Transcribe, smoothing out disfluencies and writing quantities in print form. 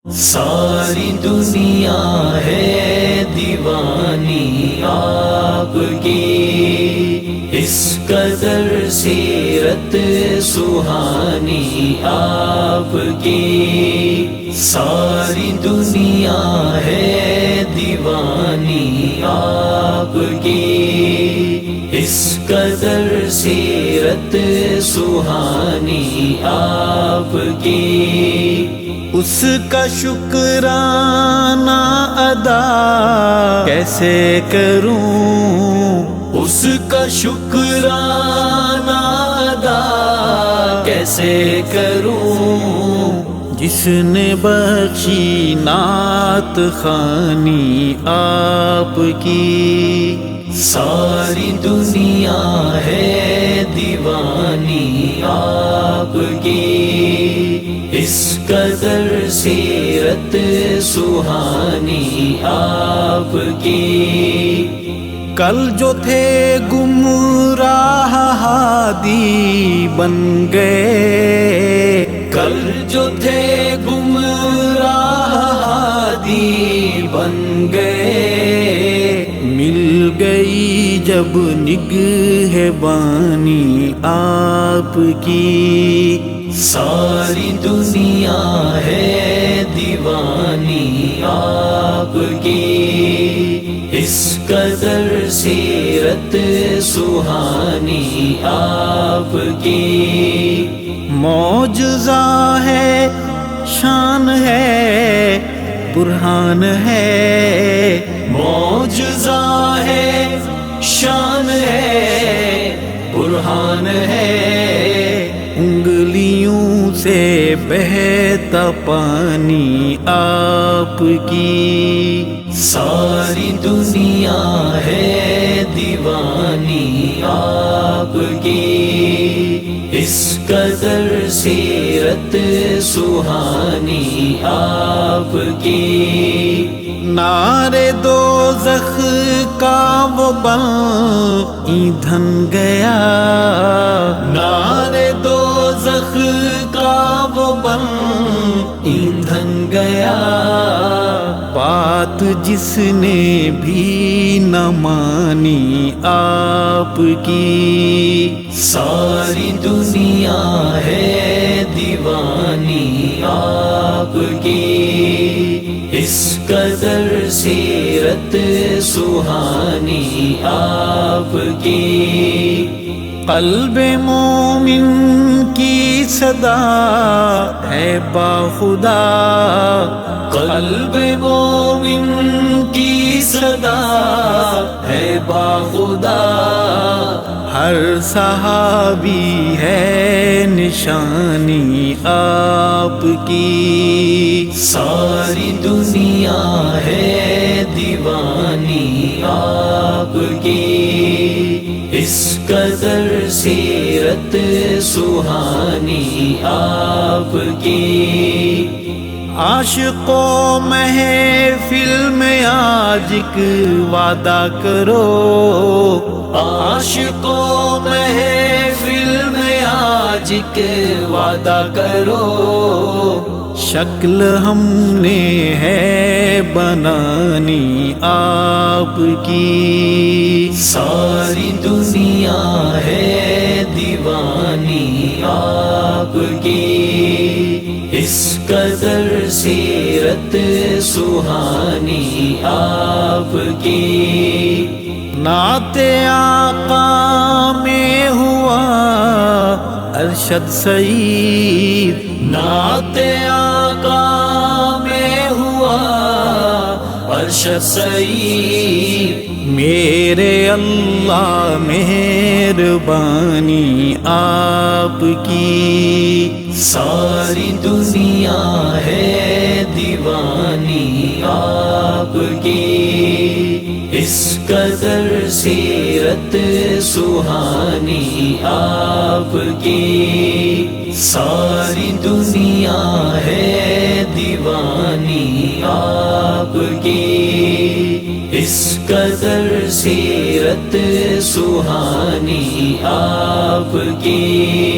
ساری دنیا ہے دیوانی آپ کی، اس قدر سیرت سہانی آپ کی۔ ساری دنیا ہے دیوانی آپ کی، اس قدر سیرت سہانی آپ کی۔ اس کا شکرانہ ادا کیسے کروں، اس کا شکرانہ ادا کیسے کروں، جس نے بخشی نعت خوانی آپ کی۔ ساری دنیا ہے دیوانی آپ کی، اس قدر سیرت سہانی آپ کی۔ کل جو تھے گمراہ ہادی بن گئے، کل جو تھے گمراہ ہادی بن گئے، مل گئی جب نگہبانی آپ کی۔ ساری دنیا ہے دیوانی آپ کی، اس قدر سیرت سہانی آپ کی۔ معجزہ ہے، شان ہے، برہان ہے، معجزہ ہے، شان ہے، برہان ہے، انگلیوں سے بہتا پانی آپ کی۔ ساری دنیا ہے دیوانی آپ کی، اس قدر سیرت سہانی آپ کی۔ نعرے دوزخ کا وہ بم ایندھن گیا، نعرے دوزخ کا وہ بم ایندھن گیا، بات جس نے بھی نہ مانی آپ کی۔ ساری دنیا ہے دیوانی آپ کی، اس قدر سیرت سہانی آپ کی۔ قلب مومن کی صدا ہے باخدا، قلب مومن کی صدا ہے باخدا، ہر صحابی ہے نشانی آپ کی۔ ساری دنیا ہے دیوانی آپ کی، اس قدر سیرت سہانی آپ کی۔ عاشقوں محفل میں آج ایک وعدہ کرو، عاشقوں محفل میں آج ایک وعدہ کرو، شکل ہم نے ہے بنانی آپ کی۔ ساری دنیا ہے دیوانی آپ کی، اس قدر سیرت سہانی آپ کی۔ نعت آقا میں ہوا ارشد سعید، نعت آقا میں ہوا ارشد سعید، میرے اللہ مہربانی آپ کی۔ ساری دنیا ہے دیوانی آپ کی، اس قدر سیرت سہانی آپ کی۔ ساری دنیا ہے دیوانی آپ کی، اس قدر سیرت سہانی آپ کی۔